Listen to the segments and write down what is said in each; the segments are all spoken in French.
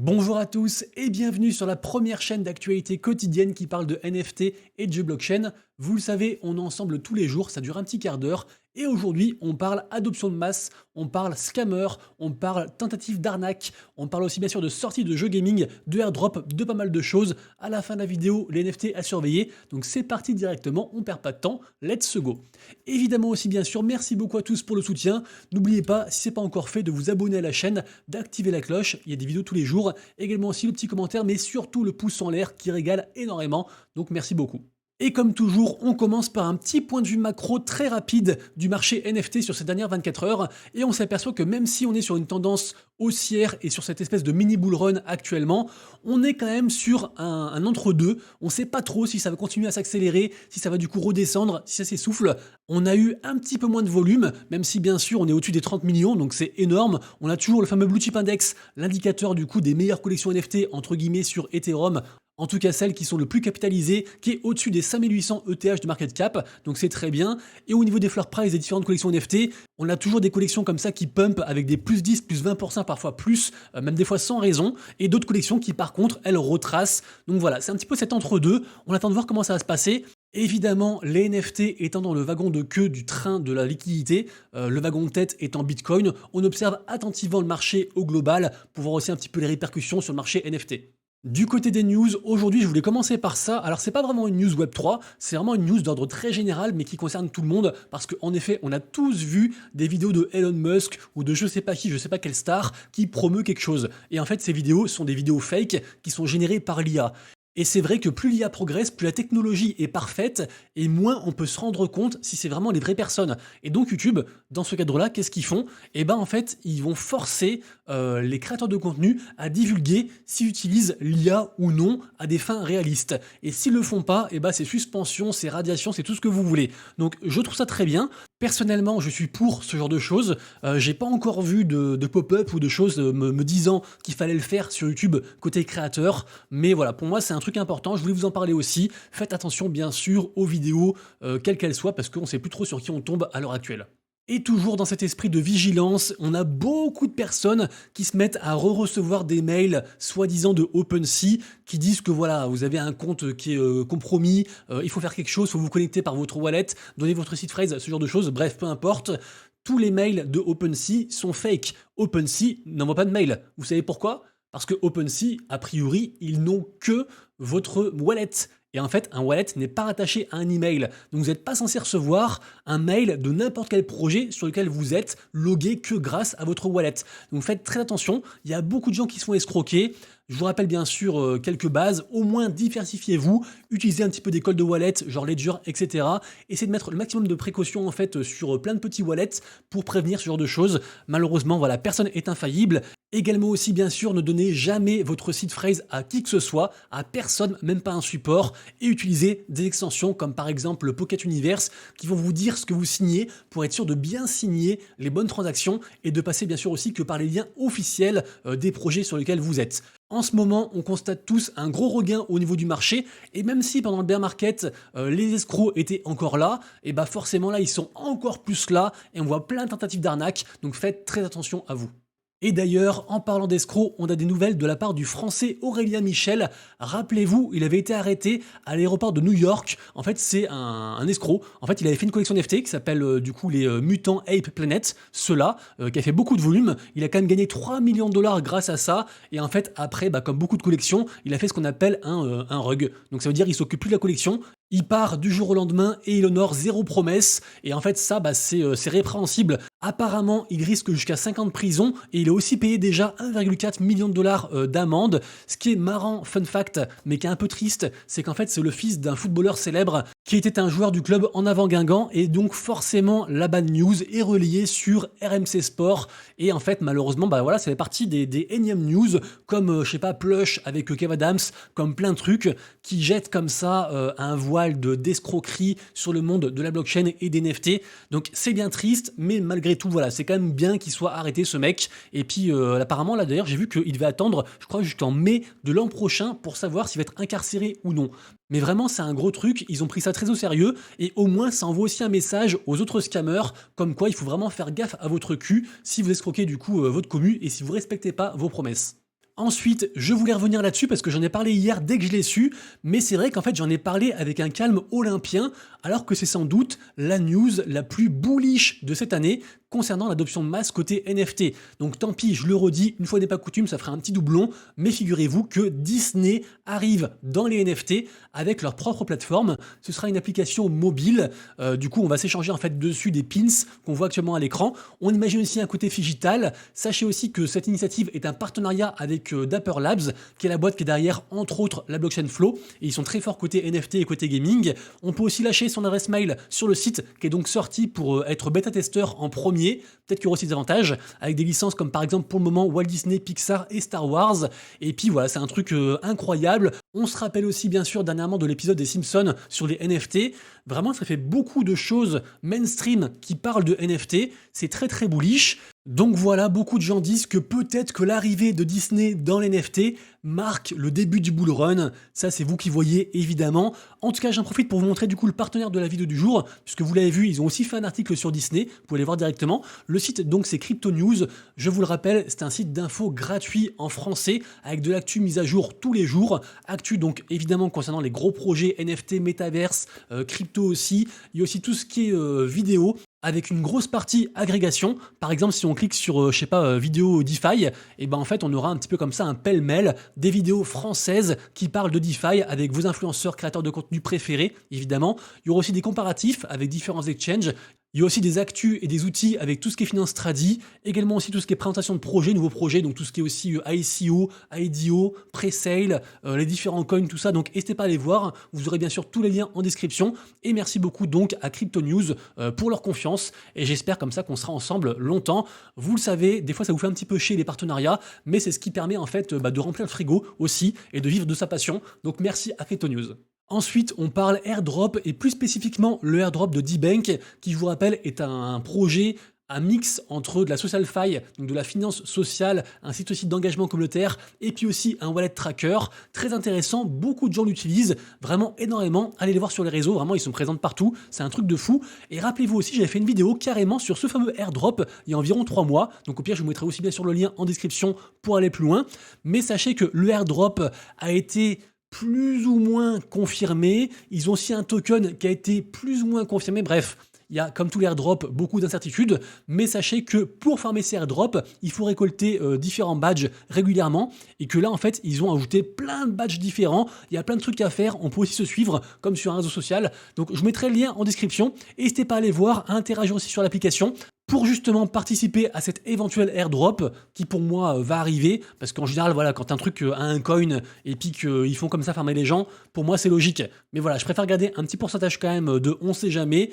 Bonjour à tous et bienvenue sur la première chaîne d'actualité quotidienne qui parle de NFT et de jeux blockchain. Vous le savez, on est ensemble tous les jours, ça dure un petit quart d'heure. Et aujourd'hui, on parle adoption de masse, on parle scammer, on parle tentative d'arnaque, on parle aussi bien sûr de sortie de jeux gaming, de airdrop, de pas mal de choses. À la fin de la vidéo, les NFT à surveiller. Donc c'est parti directement, on perd pas de temps, let's go. Évidemment aussi bien sûr, merci beaucoup à tous pour le soutien. N'oubliez pas, si ce n'est pas encore fait, de vous abonner à la chaîne, d'activer la cloche, il y a des vidéos tous les jours. Également aussi le petit commentaire, mais surtout le pouce en l'air qui régale énormément. Donc merci beaucoup. Et comme toujours, on commence par un petit point de vue macro très rapide du marché NFT sur ces dernières 24 heures. Et on s'aperçoit que même si on est sur une tendance haussière et sur cette espèce de mini bull run actuellement, on est quand même sur un entre-deux. On ne sait pas trop si ça va continuer à s'accélérer, si ça va du coup redescendre, si ça s'essouffle. On a eu un petit peu moins de volume, même si bien sûr on est au-dessus des 30 millions, donc c'est énorme. On a toujours le fameux Blue Chip Index, l'indicateur du coup des meilleures collections NFT entre guillemets sur Ethereum. En tout cas celles qui sont le plus capitalisées, qui est au-dessus des 5800 ETH de market cap, donc c'est très bien. Et au niveau des floor price des différentes collections NFT, on a toujours des collections comme ça qui pump avec des plus 10, plus 20%, parfois plus, même des fois sans raison, et d'autres collections qui par contre, elles retracent. Donc voilà, c'est un petit peu cet entre-deux, on attend de voir comment ça va se passer. Évidemment, les NFT étant dans le wagon de queue du train de la liquidité, le wagon de tête étant Bitcoin, on observe attentivement le marché au global pour voir aussi un petit peu les répercussions sur le marché NFT. Du côté des news, aujourd'hui je voulais commencer par ça. Alors c'est pas vraiment une news Web3, c'est vraiment une news d'ordre très général mais qui concerne tout le monde parce qu'en effet on a tous vu des vidéos de Elon Musk ou de je sais pas qui, je sais pas quelle star qui promeut quelque chose. Et en fait ces vidéos sont des vidéos fake qui sont générées par l'IA. Et c'est vrai que plus l'IA progresse, plus la technologie est parfaite et moins on peut se rendre compte si c'est vraiment les vraies personnes. Et donc YouTube, dans ce cadre-là, qu'est-ce qu'ils font? Eh ben en fait, ils vont forcer les créateurs de contenu à divulguer s'ils utilisent l'IA ou non à des fins réalistes. Et s'ils le font pas, eh ben c'est suspension, c'est radiation, c'est tout ce que vous voulez. Donc je trouve ça très bien. Personnellement, je suis pour ce genre de choses. J'ai pas encore vu de pop-up ou de choses me disant qu'il fallait le faire sur YouTube côté créateur. Mais voilà, pour moi, c'est un truc important. Je voulais vous en parler aussi. Faites attention, bien sûr, aux vidéos, quelles qu'elles soient, parce qu'on sait plus trop sur qui on tombe à l'heure actuelle. Et toujours dans cet esprit de vigilance, on a beaucoup de personnes qui se mettent à re-recevoir des mails soi-disant de OpenSea qui disent que voilà, vous avez un compte qui est compromis, il faut faire quelque chose, il faut vous connecter par votre wallet, donner votre seed phrase, ce genre de choses, bref, peu importe. Tous les mails de OpenSea sont fake. OpenSea n'envoie pas de mail. Vous savez pourquoi? Parce que OpenSea, a priori, ils n'ont que votre wallet. Et en fait, un wallet n'est pas rattaché à un email. Donc vous n'êtes pas censé recevoir un mail de n'importe quel projet sur lequel vous êtes logué que grâce à votre wallet. Donc faites très attention, il y a beaucoup de gens qui se font escroquer. Je vous rappelle bien sûr quelques bases, au moins diversifiez-vous, utilisez un petit peu des cols de wallet, genre Ledger, etc. Essayez de mettre le maximum de précautions en fait sur plein de petits wallets pour prévenir ce genre de choses. Malheureusement, voilà, personne est infaillible. Également aussi bien sûr, ne donnez jamais votre seed phrase à qui que ce soit, à personne, même pas un support, et utilisez des extensions comme par exemple le Pocket Universe qui vont vous dire ce que vous signez pour être sûr de bien signer les bonnes transactions et de passer bien sûr aussi que par les liens officiels des projets sur lesquels vous êtes. En ce moment, on constate tous un gros regain au niveau du marché, et même si pendant le bear market, les escrocs étaient encore là, et bah forcément là, ils sont encore plus là, et on voit plein de tentatives d'arnaque, donc faites très attention à vous. Et d'ailleurs, en parlant d'escrocs, on a des nouvelles de la part du français Aurélien Michel. Rappelez-vous, il avait été arrêté à l'aéroport de New York. En fait, c'est un escroc. En fait, il avait fait une collection NFT qui s'appelle du coup les Mutants Ape Planet, ceux-là, qui a fait beaucoup de volume. Il a quand même gagné 3 millions de dollars grâce à ça. Et en fait, après, bah, comme beaucoup de collections, il a fait ce qu'on appelle un rug. Donc ça veut dire qu'il s'occupe plus de la collection. Il part du jour au lendemain et il honore zéro promesse. Et en fait, ça, bah, c'est répréhensible. Apparemment, il risque jusqu'à 5 ans de prison et il a aussi payé déjà 1,4 million de dollars d'amende. Ce qui est marrant, fun fact, mais qui est un peu triste, c'est qu'en fait, c'est le fils d'un footballeur célèbre qui était un joueur du club en avant Guingamp et donc forcément, la bad news est relayée sur RMC Sport. Et en fait, malheureusement, bah voilà, ça fait partie des énièmes news comme, je sais pas, Plush avec Kev Adams, comme plein de trucs qui jettent comme ça un voile d'escroquerie sur le monde de la blockchain et des NFT. Donc c'est bien triste, mais malgré tout, voilà, c'est quand même bien qu'il soit arrêté ce mec. Et puis apparemment, là d'ailleurs, j'ai vu qu'il devait attendre, je crois, jusqu'en mai de l'an prochain pour savoir s'il va être incarcéré ou non. Mais vraiment, c'est un gros truc, ils ont pris ça très au sérieux, et au moins, ça envoie aussi un message aux autres scammers, comme quoi il faut vraiment faire gaffe à votre cul si vous escroquez du coup votre commu et si vous respectez pas vos promesses. Ensuite, je voulais revenir là-dessus parce que j'en ai parlé hier dès que je l'ai su, mais c'est vrai qu'en fait j'en ai parlé avec un calme olympien, alors que c'est sans doute la news la plus bullish de cette année concernant l'adoption de masse côté NFT. Donc tant pis, je le redis, une fois n'est pas coutume, ça fera un petit doublon, mais figurez-vous que Disney arrive dans les NFT avec leur propre plateforme. Ce sera une application mobile, du coup on va s'échanger en fait dessus des pins qu'on voit actuellement à l'écran. On imagine aussi un côté digital. Sachez aussi que cette initiative est un partenariat avec Dapper Labs, qui est la boîte qui est derrière, entre autres, la blockchain Flow, et ils sont très forts côté NFT et côté gaming. On peut aussi lâcher son adresse mail sur le site, qui est donc sorti pour être bêta-testeur en premier. Peut-être qu'il y aura aussi des avantages, avec des licences comme par exemple pour le moment Walt Disney, Pixar et Star Wars. Et puis voilà, c'est un truc incroyable. On se rappelle aussi bien sûr dernièrement de l'épisode des Simpsons sur les NFT. Vraiment, ça fait beaucoup de choses mainstream qui parlent de NFT. C'est très très bullish. Donc voilà, beaucoup de gens disent que peut-être que l'arrivée de Disney dans les NFT marque le début du bull run. Ça, c'est vous qui voyez, évidemment. En tout cas, j'en profite pour vous montrer du coup le partenaire de la vidéo du jour, puisque vous l'avez vu, ils ont aussi fait un article sur Disney. Vous pouvez aller voir directement. Le site, donc, c'est Crypto News. Je vous le rappelle, c'est un site d'infos gratuit en français, avec de l'actu mise à jour tous les jours. Actu, donc, évidemment, concernant les gros projets NFT, Metaverse, crypto aussi. Il y a aussi tout ce qui est vidéo, avec une grosse partie agrégation. Par exemple, si on clique sur, je sais pas, vidéo DeFi, et ben en fait, on aura un petit peu comme ça un pêle-mêle des vidéos françaises qui parlent de DeFi avec vos influenceurs, créateurs de contenu préférés, évidemment. Il y aura aussi des comparatifs avec différents exchanges. Il y a aussi des actus et des outils avec tout ce qui est finance tradi, également aussi tout ce qui est présentation de projets, nouveaux projets, donc tout ce qui est aussi ICO, IDO, pre-sale, les différents coins, tout ça. Donc n'hésitez pas à aller voir, vous aurez bien sûr tous les liens en description. Et merci beaucoup donc à Crypto News pour leur confiance. Et j'espère comme ça qu'on sera ensemble longtemps. Vous le savez, des fois ça vous fait un petit peu chier les partenariats, mais c'est ce qui permet en fait de remplir le frigo aussi et de vivre de sa passion. Donc merci à Crypto News. Ensuite, on parle airdrop et plus spécifiquement le airdrop de D-Bank qui, je vous rappelle, est un projet, un mix entre de la social fi, donc de la finance sociale, un site aussi d'engagement communautaire et puis aussi un wallet tracker. Très intéressant, beaucoup de gens l'utilisent, vraiment énormément. Allez les voir sur les réseaux, vraiment ils sont présents partout, c'est un truc de fou. Et rappelez-vous aussi, j'avais fait une vidéo carrément sur ce fameux airdrop il y a environ 3 mois. Donc au pire, je vous mettrai aussi bien sûr le lien en description pour aller plus loin. Mais sachez que le airdrop a été plus ou moins confirmé. Ils ont aussi un token qui a été plus ou moins confirmé. Bref, il y a, comme tous les airdrops, beaucoup d'incertitudes, mais sachez que pour farmer ces airdrops, il faut récolter différents badges régulièrement, et que là, en fait, ils ont ajouté plein de badges différents, il y a plein de trucs à faire, on peut aussi se suivre, comme sur un réseau social, donc je mettrai le lien en description, n'hésitez pas à aller voir, à interagir aussi sur l'application, pour justement participer à cet éventuel airdrop qui pour moi va arriver, parce qu'en général voilà, quand un truc a un coin et puis qu'ils font comme ça farmer les gens, pour moi c'est logique. Mais voilà, je préfère garder un petit pourcentage quand même de on sait jamais.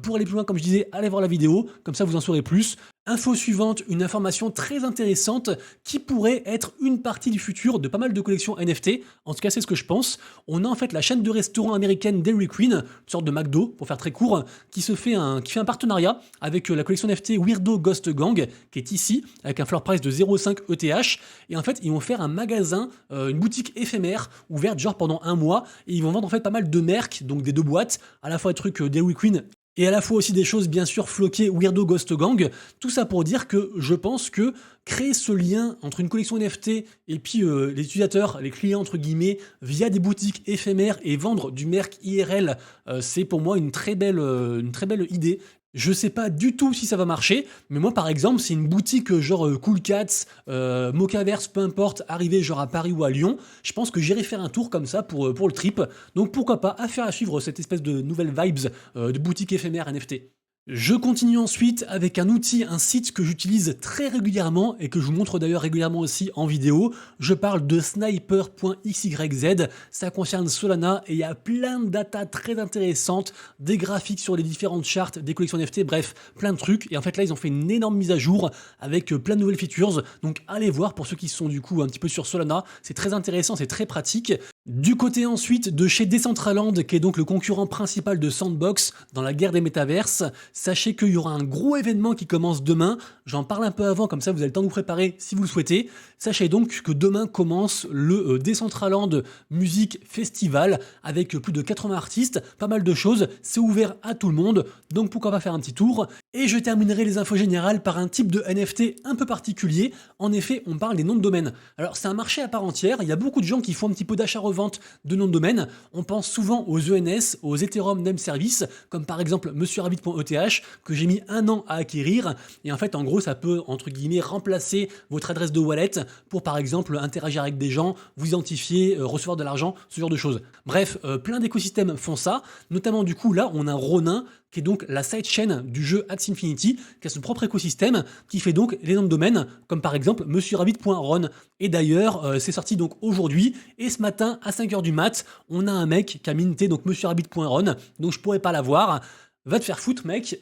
Pour aller plus loin, comme je disais, allez voir la vidéo, comme ça vous en saurez plus. Info suivante, une information très intéressante qui pourrait être une partie du futur de pas mal de collections NFT. En tout cas, c'est ce que je pense. On a en fait la chaîne de restaurants américaine Dairy Queen, une sorte de McDo, pour faire très court, qui fait un partenariat avec la collection NFT Weirdo Ghost Gang, qui est ici, avec un floor price de 0,5 ETH. Et en fait, ils vont faire un magasin, une boutique éphémère, ouverte genre pendant 1 mois, et ils vont vendre en fait pas mal de mercs, donc des 2 boîtes, à la fois des trucs Dairy Queen et à la fois aussi des choses bien sûr floquées Weirdo Ghost Gang. Tout ça pour dire que je pense que créer ce lien entre une collection NFT et puis les utilisateurs, les clients entre guillemets, via des boutiques éphémères et vendre du merc IRL, c'est pour moi une très belle idée. Je sais pas du tout si ça va marcher, mais moi par exemple, c'est une boutique genre Cool Cats, Mocaverse, peu importe, arrivée genre à Paris ou à Lyon, je pense que j'irai faire un tour comme ça pour le trip. Donc pourquoi pas, affaire à suivre cette espèce de nouvelle vibes de boutique éphémère NFT. Je continue ensuite avec un outil, un site que j'utilise très régulièrement et que je vous montre d'ailleurs régulièrement aussi en vidéo. Je parle de sniper.xyz, ça concerne Solana et il y a plein de data très intéressantes, des graphiques sur les différentes charts, des collections NFT, bref, plein de trucs. Et en fait là, ils ont fait une énorme mise à jour avec plein de nouvelles features. Donc allez voir pour ceux qui sont du coup un petit peu sur Solana, c'est très intéressant, c'est très pratique. Du côté ensuite de chez Decentraland, qui est donc le concurrent principal de Sandbox dans la guerre des métaverses, sachez qu'il y aura un gros événement qui commence demain. J'en parle un peu avant, comme ça vous avez le temps de vous préparer si vous le souhaitez. Sachez donc que demain commence le Decentraland Music Festival avec plus de 80 artistes, pas mal de choses. C'est ouvert à tout le monde, donc pourquoi pas faire un petit tour. Et je terminerai les infos générales par un type de NFT un peu particulier. En effet, on parle des noms de domaine. Alors c'est un marché à part entière, il y a beaucoup de gens qui font un petit peu d'achat-revente de noms de domaine. On pense souvent aux ENS, aux Ethereum Name Service, comme par exemple monsieurrabbit.eth, que j'ai mis 1 an à acquérir. Et en fait, en gros, ça peut, entre guillemets, remplacer votre adresse de wallet pour, par exemple, interagir avec des gens, vous identifier, recevoir de l'argent, ce genre de choses. Bref, plein d'écosystèmes font ça. Notamment, du coup, là, on a Ronin, qui est donc la sidechain du jeu Axie Infinity, qui a son propre écosystème, qui fait donc les noms de domaine, comme par exemple monsieurrabbit.ron. Et d'ailleurs, c'est sorti donc aujourd'hui, et ce matin, à 5h du mat, on a un mec qui a minté donc monsieurrabbit.ron, donc je pourrais pas l'avoir. Va te faire foutre, mec.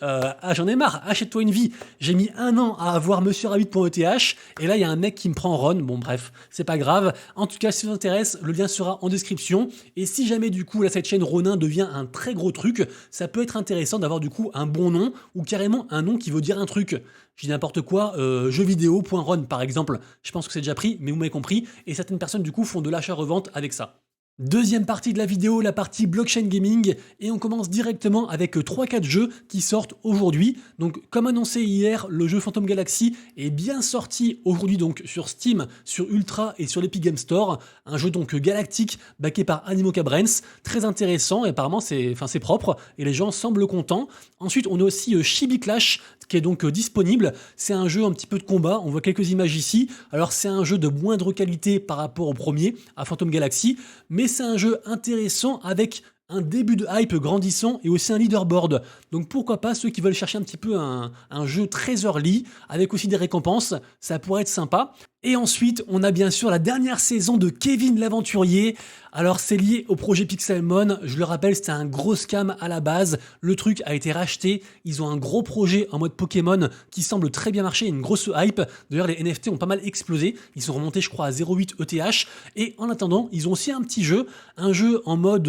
J'en ai marre. Achète-toi une vie. J'ai mis 1 an à avoir monsieurrabbit.eth et là, il y a un mec qui me prend Ron. Bon, bref, c'est pas grave. En tout cas, si ça vous intéresse, le lien sera en description. Et si jamais, du coup, cette chaîne Ronin devient un très gros truc, ça peut être intéressant d'avoir, du coup, un bon nom ou carrément un nom qui veut dire un truc. Je dis n'importe quoi, jeuxvideo.ron, par exemple. Je pense que c'est déjà pris, mais vous m'avez compris. Et certaines personnes, du coup, font de l'achat-revente avec ça. Deuxième partie de la vidéo, la partie blockchain gaming, et on commence directement avec 3-4 jeux qui sortent aujourd'hui. Donc comme annoncé hier, le jeu Phantom Galaxy est bien sorti aujourd'hui donc sur Steam, sur Ultra et sur l'Epic Game Store. Un jeu donc galactique backé par Animoca Brands, très intéressant et apparemment c'est propre et les gens semblent contents. Ensuite on a aussi Chibi Clash qui est donc disponible. C'est un jeu un petit peu de combat, on voit quelques images ici. Alors c'est un jeu de moindre qualité par rapport au premier, à Phantom Galaxy, mais c'est un jeu intéressant avec un début de hype grandissant et aussi un leaderboard. Donc pourquoi pas ceux qui veulent chercher un petit peu un jeu très early, avec aussi des récompenses, ça pourrait être sympa. Et ensuite, on a bien sûr la dernière saison de Kevin l'Aventurier. Alors c'est lié au projet Pixelmon, je le rappelle, c'était un gros scam à la base. Le truc a été racheté, ils ont un gros projet en mode Pokémon qui semble très bien marcher, une grosse hype. D'ailleurs les NFT ont pas mal explosé, ils sont remontés je crois à 0,8 ETH. Et en attendant, ils ont aussi un petit jeu, un jeu en mode,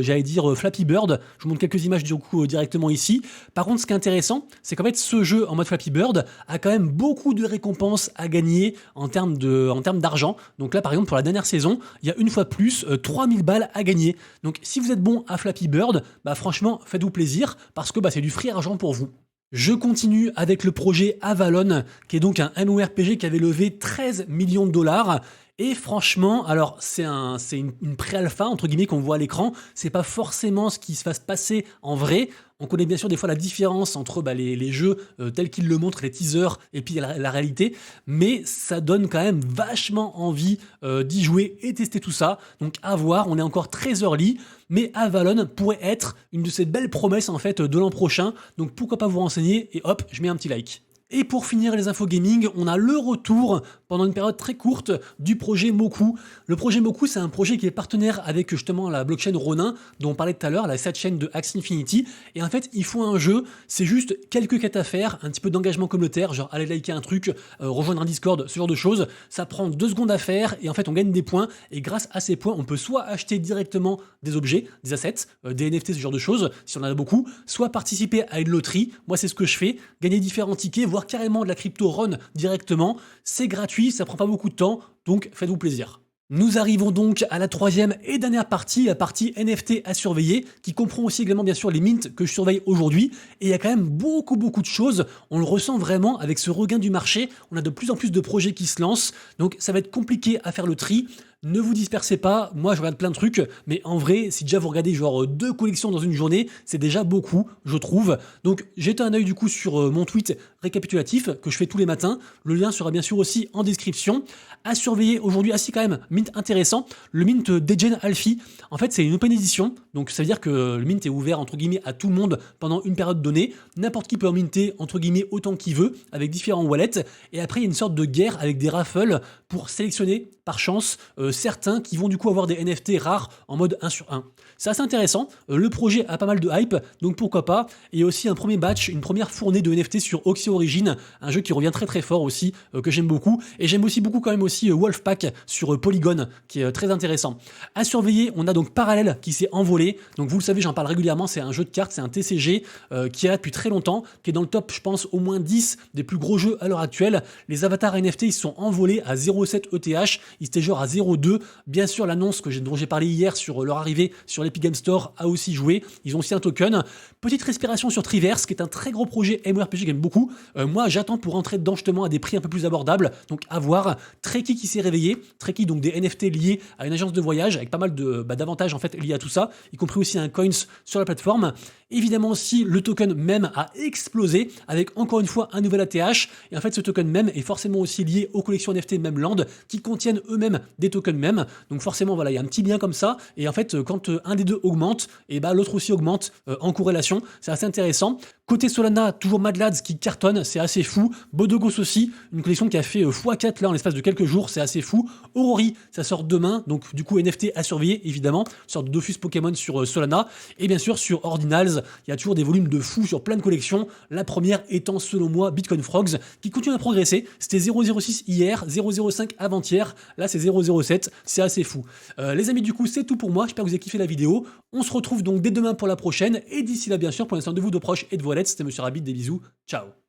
j'allais dire Flappy Bird. Je vous montre quelques images du coup directement ici. Par contre, ce qui est intéressant, c'est qu'en fait ce jeu en mode Flappy Bird a quand même beaucoup de récompenses à gagner en termes d'argent. Donc là, par exemple, pour la dernière saison, il y a une fois plus 3000 balles à gagner. Donc si vous êtes bon à Flappy Bird, bah franchement, faites-vous plaisir parce que bah, c'est du free argent pour vous. Je continue avec le projet Avalon, qui est donc un MMORPG qui avait levé 13 millions de dollars. Et franchement, alors c'est une pré-alpha entre guillemets qu'on voit à l'écran. C'est pas forcément ce qui va se passer en vrai. On connaît bien sûr des fois la différence entre les jeux tels qu'ils le montrent, les teasers, et puis la réalité. Mais ça donne quand même vachement envie d'y jouer et tester tout ça. Donc à voir, on est encore très early. Mais Avalon pourrait être une de ces belles promesses en fait de l'an prochain. Donc pourquoi pas vous renseigner et hop, je mets un petit like. Et pour finir les infos gaming, on a le retour, pendant une période très courte, du projet Moku. Le projet Moku, c'est un projet qui est partenaire avec justement la blockchain Ronin, dont on parlait tout à l'heure, la sidechain de Axie Infinity. Et en fait, ils font un jeu, c'est juste quelques quêtes à faire, un petit peu d'engagement communautaire, genre aller liker un truc, rejoindre un Discord, ce genre de choses. Ça prend 2 secondes à faire et en fait, on gagne des points. Et grâce à ces points, on peut soit acheter directement des objets, des assets, des NFT, ce genre de choses, si on en a beaucoup, soit participer à une loterie. Moi, c'est ce que je fais, gagner différents tickets, voire carrément de la crypto run directement. C'est gratuit, ça prend pas beaucoup de temps, donc faites-vous plaisir. Nous arrivons donc à la 3e et dernière partie, la partie NFT à surveiller, qui comprend aussi également bien sûr les mints que je surveille aujourd'hui. Et il y a quand même beaucoup de choses, on le ressent vraiment avec ce regain du marché, on a de plus en plus de projets qui se lancent, donc ça va être compliqué à faire le tri. Ne vous dispersez pas, moi je regarde plein de trucs, mais en vrai, si déjà vous regardez genre 2 collections dans une journée, c'est déjà beaucoup, je trouve. Donc jetez un œil du coup sur mon tweet récapitulatif que je fais tous les matins. Le lien sera bien sûr aussi en description. À surveiller aujourd'hui, assis quand même, mint intéressant, le mint Degen Alfie. En fait, c'est une open edition, donc ça veut dire que le mint est ouvert entre guillemets à tout le monde pendant une période donnée. N'importe qui peut en minter entre guillemets autant qu'il veut, avec différents wallets. Et après, il y a une sorte de guerre avec des raffles pour sélectionner par chance certains qui vont du coup avoir des NFT rares en mode 1 sur 1. C'est assez intéressant, le projet a pas mal de hype, donc pourquoi pas. Et il y a aussi un premier batch, une première fournée de NFT sur Oxy Origin, un jeu qui revient très fort aussi, que j'aime beaucoup. Et j'aime aussi beaucoup quand même aussi Wolfpack sur Polygon, qui est très intéressant. À surveiller, on a donc Parallel qui s'est envolé, donc vous le savez, j'en parle régulièrement, c'est un jeu de cartes, c'est un TCG qui est là depuis très longtemps, qui est dans le top, je pense, au moins 10 des plus gros jeux à l'heure actuelle. Les avatars NFT, ils se sont envolés à 0,7 ETH, ils étaient genre à 0,2 2. Bien sûr, l'annonce dont j'ai parlé hier sur leur arrivée sur l'Epic Game Store a aussi joué. Ils ont aussi un token. Petite respiration sur Triverse, qui est un très gros projet MMORPG que j'aime beaucoup. Moi, j'attends pour rentrer dedans justement à des prix un peu plus abordables. Donc, à voir. Treki qui s'est réveillé. Treki, donc des NFT liés à une agence de voyage avec pas mal d'avantages en fait liés à tout ça, y compris aussi un coins sur la plateforme. Évidemment aussi, le token MEM a explosé avec encore une fois un nouvel ATH. Et en fait, ce token MEM est forcément aussi lié aux collections NFT Memland qui contiennent eux-mêmes des tokens MEM. Donc forcément, voilà, il y a un petit lien comme ça. Et en fait, quand un des deux augmente, et bah, l'autre aussi augmente en corrélation. C'est assez intéressant. Côté Solana, toujours Mad Lads qui cartonne, c'est assez fou. Bodogos aussi, une collection qui a fait x4 là en l'espace de quelques jours, c'est assez fou. Aurori, ça sort demain, donc du coup NFT à surveiller évidemment, une sorte de Dofus Pokémon sur Solana. Et bien sûr sur Ordinals, il y a toujours des volumes de fous sur plein de collections. La première étant selon moi Bitcoin Frogs, qui continue à progresser. C'était 0,06 hier, 0,05 avant-hier, là c'est 0,07, c'est assez fou. Les amis, du coup c'est tout pour moi, j'espère que vous avez kiffé la vidéo. On se retrouve donc dès demain pour la prochaine, et d'ici là bien sûr, prenez soin de vous, de proches et de vos lettres. C'était Monsieur Rabbit, des bisous, ciao.